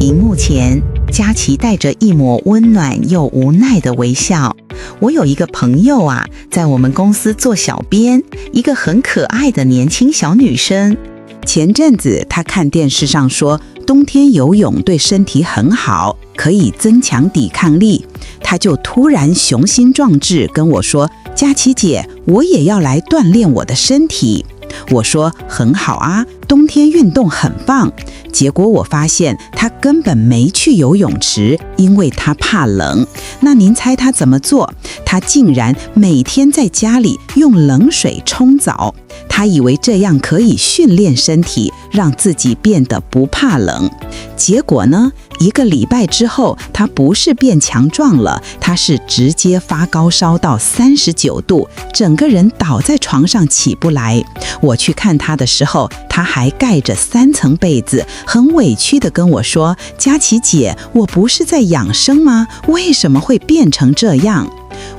荧幕前，佳琪带着一抹温暖又无奈的微笑。我有一个朋友啊，在我们公司做小编，一个很可爱的年轻小女生。前阵子她看电视上说，冬天游泳对身体很好，可以增强抵抗力。她就突然雄心壮志跟我说：“佳琪姐，我也要来锻炼我的身体。”我说很好啊，冬天运动很棒。结果我发现他根本没去游泳池，因为他怕冷。那您猜他怎么做？他竟然每天在家里用冷水冲澡。他以为这样可以训练身体，让自己变得不怕冷。结果呢，1个礼拜之后，他不是变强壮了，他是直接发高烧到39度，整个人倒在床上起不来。我去看他的时候，他还盖着3层被子，很委屈地跟我说：“佳琪姐，我不是在养生吗？为什么会变成这样？”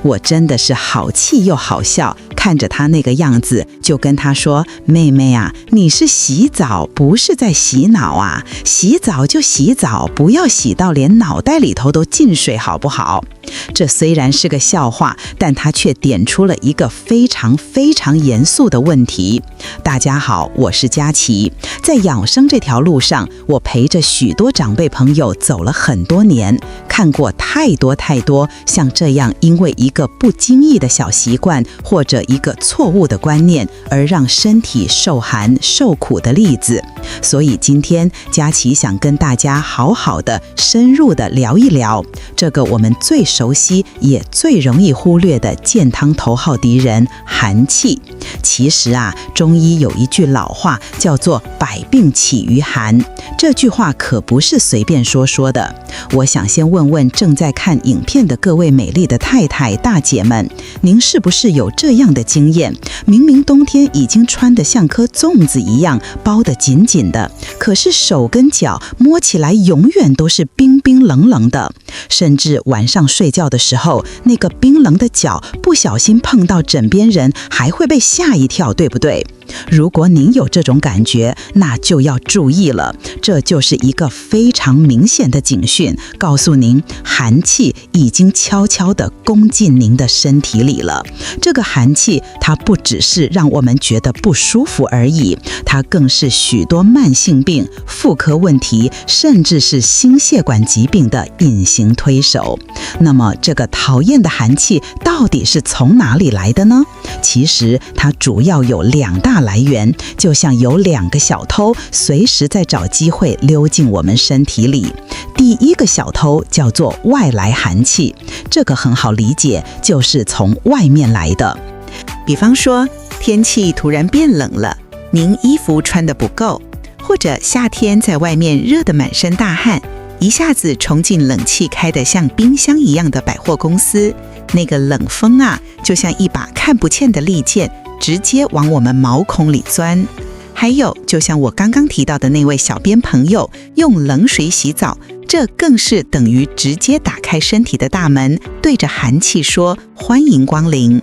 我真的是好气又好笑，看着他那个样子，就跟他说：“妹妹啊，你是洗澡，不是在洗脑啊！洗澡就洗澡，不要洗到连脑袋里头都进水，好不好？”这虽然是个笑话，但他却点出了一个非常非常严肃的问题。大家好，我是佳琪。在养生这条路上，我陪着许多长辈朋友走了很多年，看过太多像这样因为一个不经意的小习惯或者一个错误的观念而让身体受寒受苦的例子。所以今天佳琪想跟大家好好的深入的聊一聊这个我们最熟悉也最容易忽略的健康头号敌人寒气。其实啊，中医有一句老话叫做百病起于寒，这句话可不是随便说的。我想先问问正在看影片的各位美丽的太太大姐们，您是不是有这样的经验？明明冬天已经穿得像颗粽子一样包得紧紧的，可是手跟脚摸起来永远都是冰冰冷冷的，甚至晚上睡觉的时候，那个冰冷的脚不小心碰到枕边人还会被吓一跳，对不对？如果您有这种感觉，那就要注意了，这就是一个非常明显的警讯，告诉您寒气已经悄悄地攻进您的身体里了。这个寒气它不只是让我们觉得不舒服而已，它更是许多慢性病、妇科问题，甚至是心血管疾病的隐形推手。那么这个讨厌的寒气到底是从哪里来的呢？其实它主要有2大来源，就像有2个小偷随时在找机会溜进我们身体里。第一个小偷叫做外来寒气，这个很好理解，就是从外面来的。比方说，天气突然变冷了，您衣服穿得不够，或者夏天在外面热得满身大汗，一下子冲进冷气开得像冰箱一样的百货公司，那个冷风啊，就像一把看不见的利剑，直接往我们毛孔里钻。还有，就像我刚刚提到的那位小编朋友，用冷水洗澡，这更是等于直接打开身体的大门，对着寒气说欢迎光临。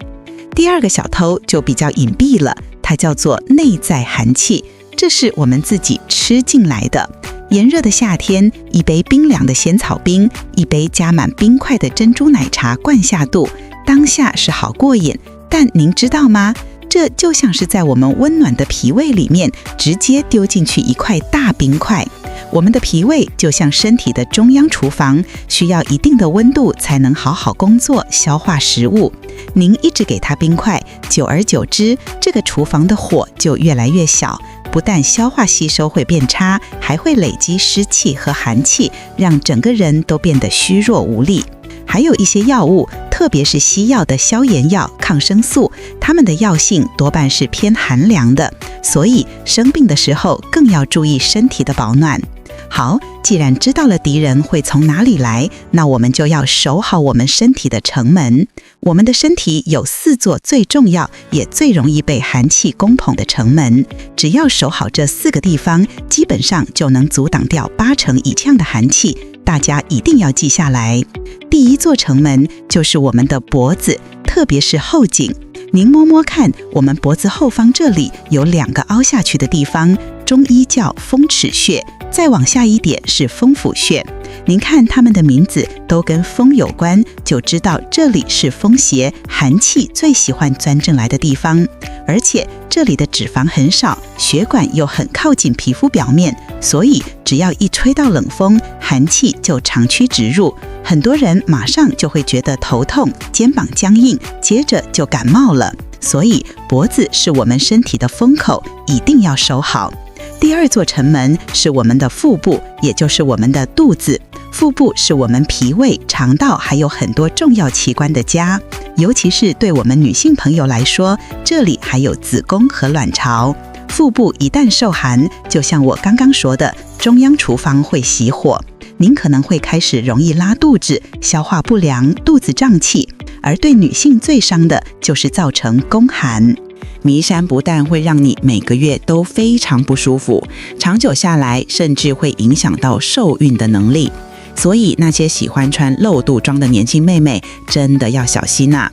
第2个小偷就比较隐蔽了，它叫做内在寒气，这是我们自己吃进来的。炎热的夏天，一杯冰凉的仙草冰，一杯加满冰块的珍珠奶茶灌下肚，当下是好过瘾，但您知道吗？这就像是在我们温暖的脾胃里面直接丢进去一块大冰块。我们的脾胃就像身体的中央厨房，需要一定的温度才能好好工作消化食物。您一直给它冰块，久而久之，这个厨房的火就越来越小，不但消化吸收会变差，还会累积湿气和寒气，让整个人都变得虚弱无力。还有一些药物，特别是西药的消炎药、抗生素，它们的药性多半是偏寒凉的，所以生病的时候更要注意身体的保暖。好，既然知道了敌人会从哪里来，那我们就要守好我们身体的城门。我们的身体有4座最重要也最容易被寒气攻捧的城门，只要守好这4个地方，基本上就能阻挡掉80%以上的寒气。大家一定要记下来。第1座城门就是我们的脖子，特别是后颈。您摸摸看，我们脖子后方这里有2个凹下去的地方，中医叫风池穴，再往下一点是风府穴。您看它们的名字都跟风有关，就知道这里是风邪寒气最喜欢钻进来的地方。而且这里的脂肪很少，血管又很靠近皮肤表面，所以只要一吹到冷风，寒气就长驱直入，很多人马上就会觉得头痛、肩膀僵硬，接着就感冒了。所以脖子是我们身体的风口，一定要守好。第二座城门是我们的腹部，也就是我们的肚子。腹部是我们脾胃、肠道还有很多重要器官的家，尤其是对我们女性朋友来说，这里还有子宫和卵巢。腹部一旦受寒，就像我刚刚说的，中央厨房会熄火，您可能会开始容易拉肚子、消化不良、肚子胀气，而对女性最伤的就是造成宫寒。迷山不但会让你每个月都非常不舒服，长久下来甚至会影响到受孕的能力。所以那些喜欢穿露肚装的年轻妹妹真的要小心啊。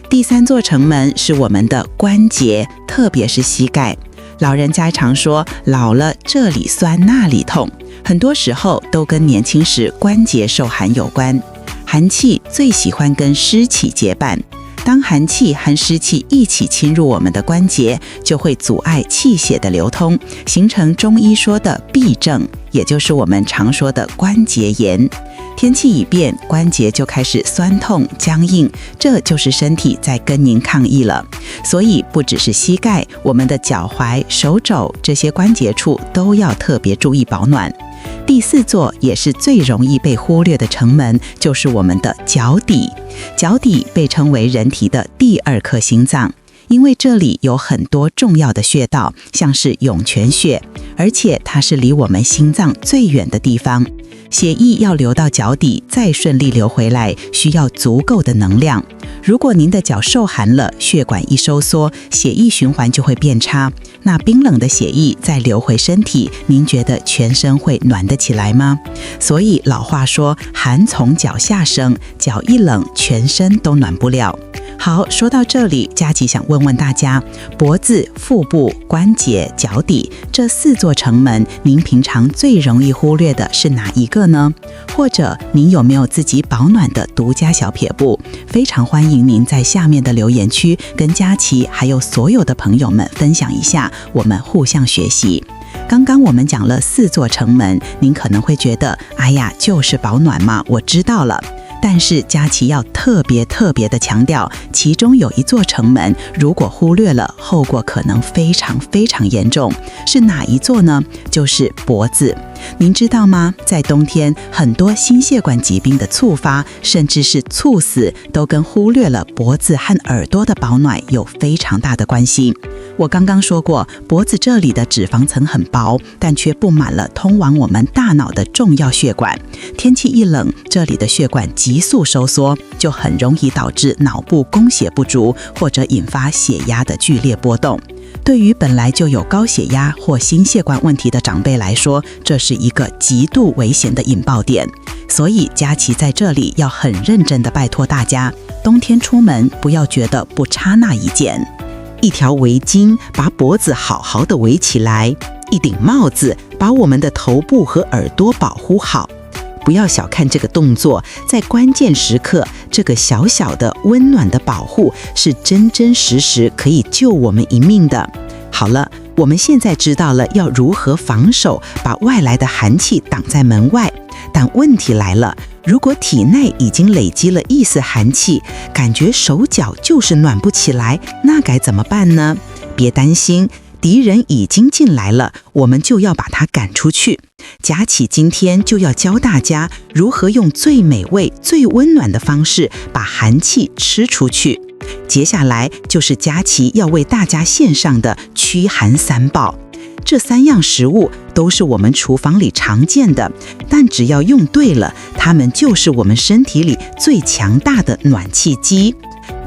第三座城门是我们的关节，特别是膝盖。老人家常说老了这里酸那里痛，很多时候都跟年轻时关节受寒有关。寒气最喜欢跟湿气结伴，当寒气和湿气一起侵入我们的关节，就会阻碍气血的流通，形成中医说的痹症，也就是我们常说的关节炎。天气一变，关节就开始酸痛僵硬，这就是身体在跟您抗议了。所以不只是膝盖，我们的脚踝、手肘这些关节处都要特别注意保暖。第四座也是最容易被忽略的城门，就是我们的脚底。脚底被称为人体的第二颗心脏，因为这里有很多重要的穴道，像是涌泉穴，而且它是离我们心脏最远的地方。血液要流到脚底，再顺利流回来，需要足够的能量。如果您的脚受寒了，血管一收缩，血液循环就会变差。那冰冷的血液再流回身体，您觉得全身会暖得起来吗？所以老话说，寒从脚下生，脚一冷，全身都暖不了。好，说到这里，佳琪想问问大家，脖子、腹部、关节、脚底这四座城门，您平常最容易忽略的是哪一个呢？或者您有没有自己保暖的独家小撇步？非常欢迎您在下面的留言区跟佳琪还有所有的朋友们分享一下，我们互相学习。刚刚我们讲了四座城门，您可能会觉得，哎呀，就是保暖嘛，我知道了。但是佳琪要特别的强调，其中有一座城门，如果忽略了，后果可能非常严重。是哪一座呢？就是脖子。您知道吗？在冬天，很多心血管疾病的猝发，甚至是猝死，都跟忽略了脖子和耳朵的保暖有非常大的关系。我刚刚说过，脖子这里的脂肪层很薄，但却布满了通往我们大脑的重要血管。天气一冷，这里的血管急速收缩，就很容易导致脑部供血不足，或者引发血压的剧烈波动。对于本来就有高血压或心血管问题的长辈来说，这是一个极度危险的引爆点。所以佳琪在这里要很认真的拜托大家，冬天出门不要觉得不差那一件。一条围巾把脖子好好的围起来，一顶帽子把我们的头部和耳朵保护好。不要小看这个动作，在关键时刻，这个小小的温暖的保护是真实可以救我们一命的。好了，我们现在知道了要如何防守，把外来的寒气挡在门外。但问题来了，如果体内已经累积了一丝寒气，感觉手脚就是暖不起来，那该怎么办呢？别担心，敌人已经进来了，我们就要把他赶出去。佳琪今天就要教大家如何用最美味、最温暖的方式把寒气吃出去。接下来就是佳琪要为大家献上的驱寒三宝。这三样食物都是我们厨房里常见的，但只要用对了，它们就是我们身体里最强大的暖气机。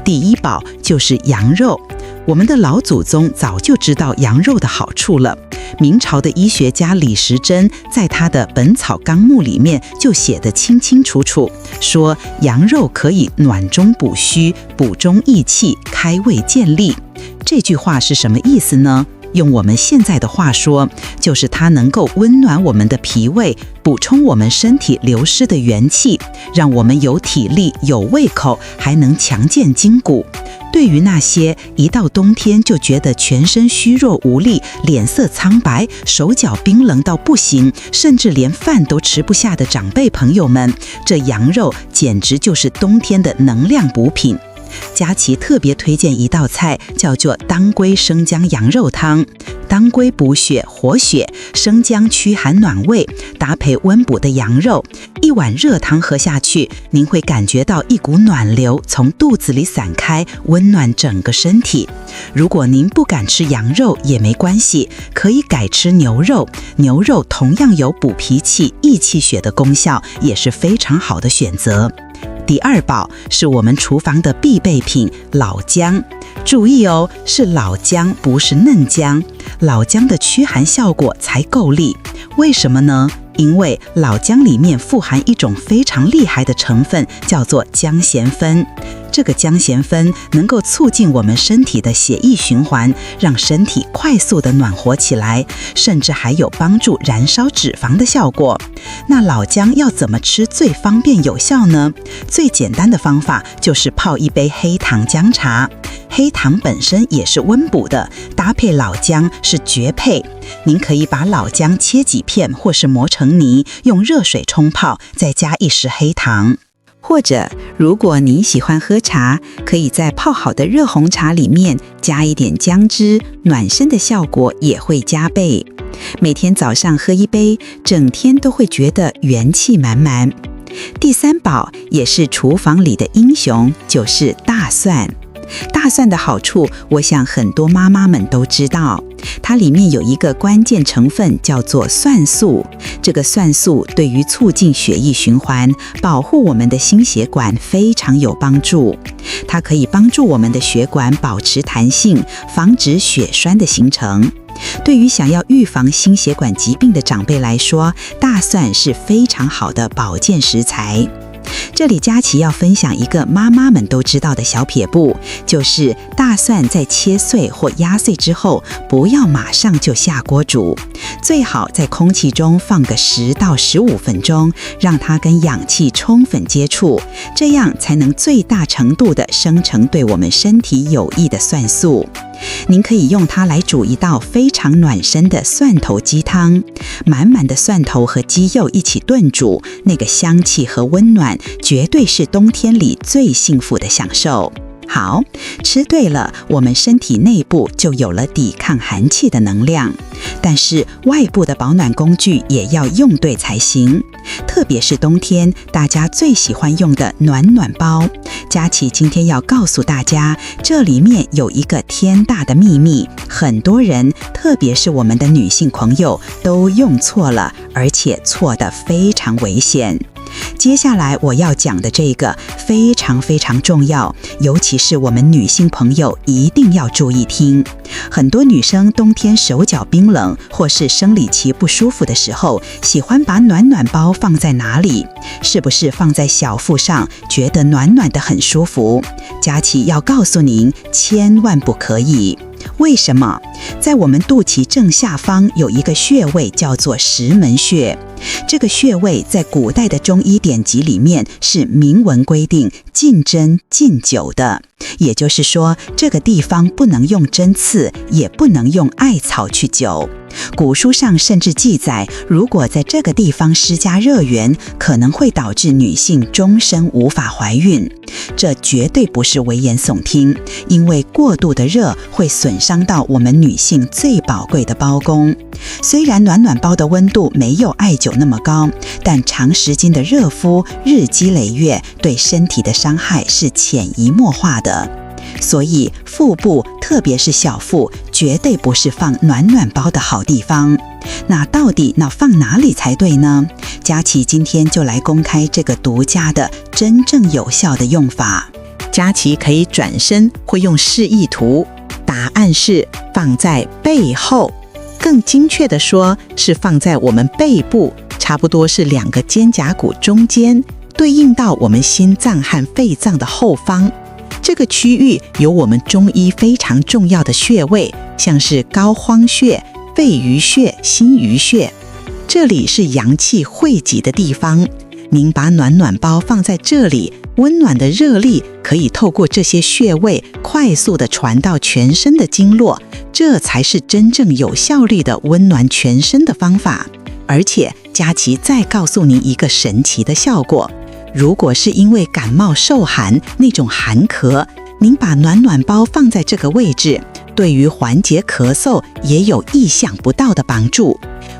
第一宝就是羊肉。我们的老祖宗早就知道羊肉的好处了。明朝的医学家李时珍在他的《本草纲目》里面就写得清楚，说羊肉可以暖中补虚，补中益气，开胃健力。这句话是什么意思呢？用我们现在的话说，就是它能够温暖我们的脾胃，补充我们身体流失的元气，让我们有体力、有胃口，还能强健筋骨。对于那些一到冬天就觉得全身虚弱无力、脸色苍白、手脚冰冷到不行，甚至连饭都吃不下的长辈朋友们，这羊肉简直就是冬天的能量补品。佳琪特别推荐一道菜，叫做当归生姜羊肉汤。当归补血活血，生姜驱寒暖胃，搭配温补的羊肉，一碗热汤喝下去，您会感觉到一股暖流从肚子里散开，温暖整个身体。如果您不敢吃羊肉也没关系，可以改吃牛肉，牛肉同样有补脾气、益气血的功效，也是非常好的选择。第二宝是我们厨房的必备品老姜，注意哦，是老姜，不是嫩姜。老姜的驱寒效果才够力，为什么呢？因为老姜里面富含一种非常厉害的成分，叫做姜咸酚。这个姜咸酚能够促进我们身体的血液循环，让身体快速的暖和起来，甚至还有帮助燃烧脂肪的效果。那老姜要怎么吃最方便有效呢？最简单的方法就是泡一杯黑糖姜茶。黑糖本身也是温补的，搭配老姜是绝配。您可以把老姜切几片，或是磨成泥，用热水冲泡，再加一匙黑糖。或者，如果你喜欢喝茶，可以在泡好的热红茶里面加一点姜汁，暖身的效果也会加倍。每天早上喝一杯，整天都会觉得元气满满。第三宝也是厨房里的英雄，就是大蒜。大蒜的好处，我想很多妈妈们都知道，它里面有一个关键成分叫做蒜素。这个蒜素对于促进血液循环、保护我们的心血管非常有帮助。它可以帮助我们的血管保持弹性，防止血栓的形成。对于想要预防心血管疾病的长辈来说，大蒜是非常好的保健食材。这里佳琪要分享一个妈妈们都知道的小撇步，就是大蒜在切碎或压碎之后，不要马上就下锅煮，最好在空气中放个10到15分钟，让它跟氧气充分接触，这样才能最大程度的生成对我们身体有益的蒜素。您可以用它来煮一道非常暖身的蒜头鸡汤，满满的蒜头和鸡肉一起炖煮，那个香气和温暖绝对是冬天里最幸福的享受。好，吃对了，我们身体内部就有了抵抗寒气的能量，但是外部的保暖工具也要用对才行。特别是冬天，大家最喜欢用的暖暖包，佳琪今天要告诉大家，这里面有一个天大的秘密，很多人，特别是我们的女性朋友，都用错了，而且错得非常危险。接下来我要讲的这个非常非常重要，尤其是我们女性朋友一定要注意听。很多女生冬天手脚冰冷或是生理期不舒服的时候，喜欢把暖暖包放在哪里？是不是放在小腹上，觉得暖暖的很舒服？佳琪要告诉您，千万不可以。为什么？在我们肚脐正下方有一个穴位叫做石门穴，这个穴位在古代的中医典籍里面是明文规定禁针禁灸的，也就是说这个地方不能用针刺，也不能用艾草去灸。古书上甚至记载，如果在这个地方施加热源，可能会导致女性终身无法怀孕。这绝对不是危言耸听，因为过度的热会损伤到我们女性最宝贵的胞宫。虽然暖暖包的温度没有艾灸那么高，但长时间的热敷，日积累月，对身体的伤害是潜移默化的。所以腹部，特别是小腹，绝对不是放暖暖包的好地方。那到底要放哪里才对呢？佳琪今天就来公开这个独家的真正有效的用法。佳琪可以转身，会用示意图，答案是放在背后，更精确的说是放在我们背部，差不多是2个肩胛骨中间，对应到我们心脏和肺脏的后方。这个区域有我们中医非常重要的穴位，像是膏肓穴、肺俞穴、心俞穴，这里是阳气汇集的地方。您把暖暖包放在这里，温暖的热力可以透过这些穴位快速地传到全身的经络，这才是真正有效率的温暖全身的方法。而且佳琪再告诉您一个神奇的效果，如果是因为感冒受寒那种寒咳，您把暖暖包放在这个位置，对于缓解咳嗽也有意想不到的帮助。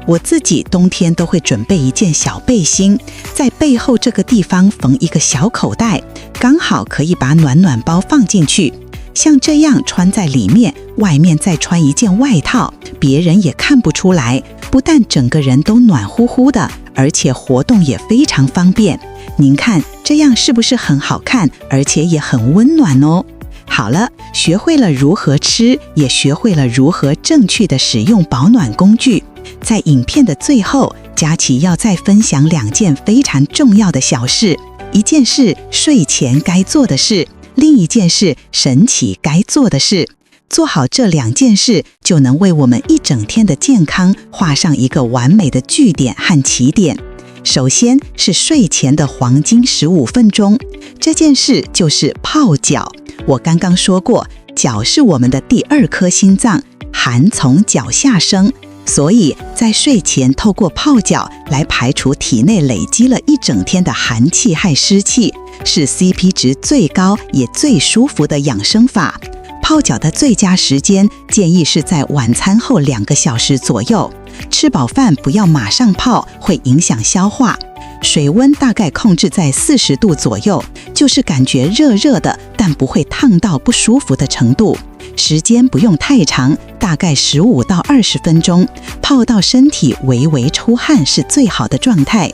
我自己冬天都会准备一件小背心，在背后这个地方缝一个小口袋，刚好可以把暖暖包放进去。像这样穿在里面，外面再穿一件外套，别人也看不出来，不但整个人都暖乎乎的，而且活动也非常方便。您看这样是不是很好看，而且也很温暖哦？好了，学会了如何吃，也学会了如何正确的使用保暖工具。在影片的最后，佳琪要再分享2件非常重要的小事，一件是睡前该做的事，另一件是晨起该做的事。做好这2件事，就能为我们一整天的健康画上一个完美的句点和起点。首先是睡前的黄金15分钟，这件事就是泡脚。我刚刚说过，脚是我们的第2颗心脏，寒从脚下生，所以在睡前透过泡脚来排除体内累积了一整天的寒气和湿气，是 CP 值最高也最舒服的养生法。泡脚的最佳时间建议是在晚餐后2个小时左右，吃饱饭不要马上泡，会影响消化。水温大概控制在40度左右，就是感觉热热的，但不会烫到不舒服的程度。时间不用太长，大概15到20分钟，泡到身体微微出汗是最好的状态。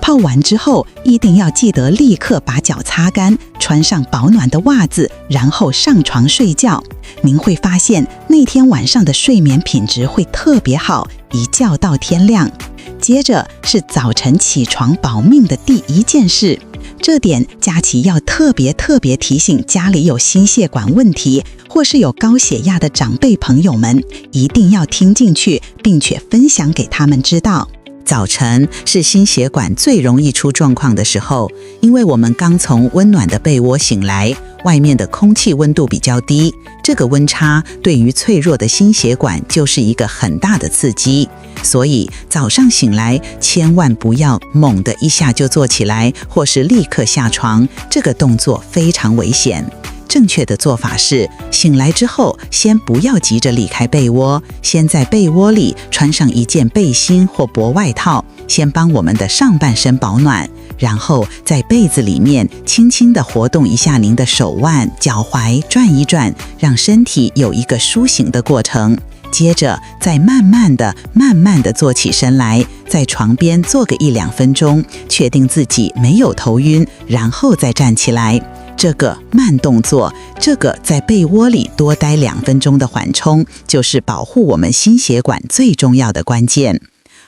泡完之后，一定要记得立刻把脚擦干，穿上保暖的袜子，然后上床睡觉。您会发现那天晚上的睡眠品质会特别好，一觉到天亮。接着是早晨起床保命的第1件事，这点佳琪要特别提醒家里有心血管问题或是有高血压的长辈朋友们，一定要听进去，并且分享给他们知道。早晨是心血管最容易出状况的时候，因为我们刚从温暖的被窝醒来，外面的空气温度比较低，这个温差对于脆弱的心血管就是一个很大的刺激。所以早上醒来千万不要猛地一下就坐起来，或是立刻下床，这个动作非常危险。正确的做法是，醒来之后先不要急着离开被窝，先在被窝里穿上一件背心或薄外套，先帮我们的上半身保暖，然后在被子里面轻轻地活动一下您的手腕、脚踝，转一转，让身体有一个苏醒的过程。接着再慢慢的坐起身来，在床边坐个1-2分钟，确定自己没有头晕，然后再站起来。这个慢动作，这个在被窝里多待2分钟的缓冲，就是保护我们心血管最重要的关键。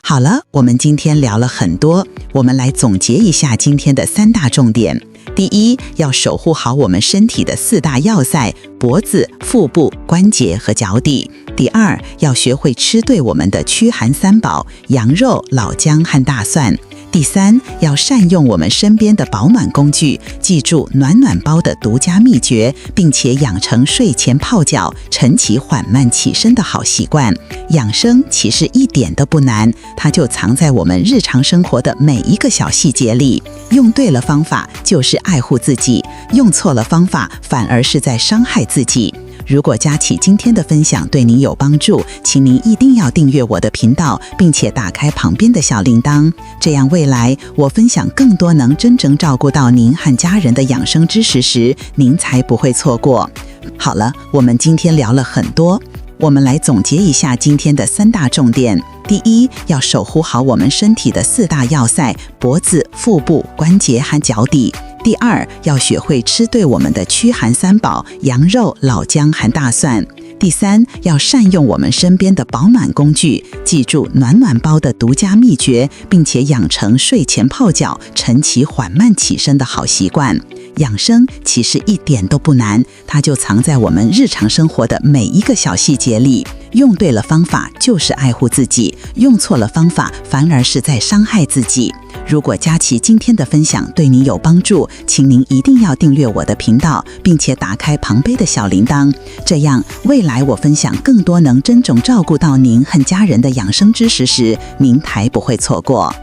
好了，我们今天聊了很多，我们来总结一下今天的3大重点。第一，要守护好我们身体的4大要塞：脖子、腹部、关节和脚底。第二，要学会吃对我们的驱寒3宝：羊肉、老姜和大蒜。第三，要善用我们身边的保暖工具，记住暖暖包的独家秘诀，并且养成睡前泡脚、晨起缓慢起身的好习惯。养生其实一点都不难，它就藏在我们日常生活的每一个小细节里。用对了方法就是爱护自己，用错了方法反而是在伤害自己。如果佳琪今天的分享对您有帮助，请您一定要订阅我的频道，并且打开旁边的小铃铛，这样未来我分享更多能真正照顾到您和家人的养生知识时，您才不会错过。好了，我们今天聊了很多，我们来总结一下今天的3大重点。第一，要守护好我们身体的4大要塞：脖子、腹部、关节和脚底。第二，要学会吃对我们的驱寒3宝：羊肉、老姜和大蒜。第三，要善用我们身边的保暖工具，记住暖暖包的独家秘诀，并且养成睡前泡脚、晨起缓慢起身的好习惯。养生其实一点都不难，它就藏在我们日常生活的每一个小细节里。用对了方法就是爱护自己，用错了方法反而是在伤害自己。如果佳琪今天的分享对你有帮助，请您一定要订阅我的频道，并且打开旁边的小铃铛，这样未来我分享更多能真正照顾到您和家人的养生知识时，您才不会错过。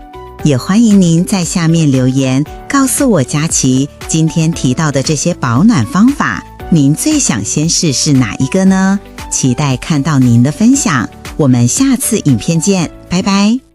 也欢迎您在下面留言，告诉我佳琪今天提到的这些保暖方法，您最想先试试哪一个呢？期待看到您的分享，我们下次影片见，拜拜。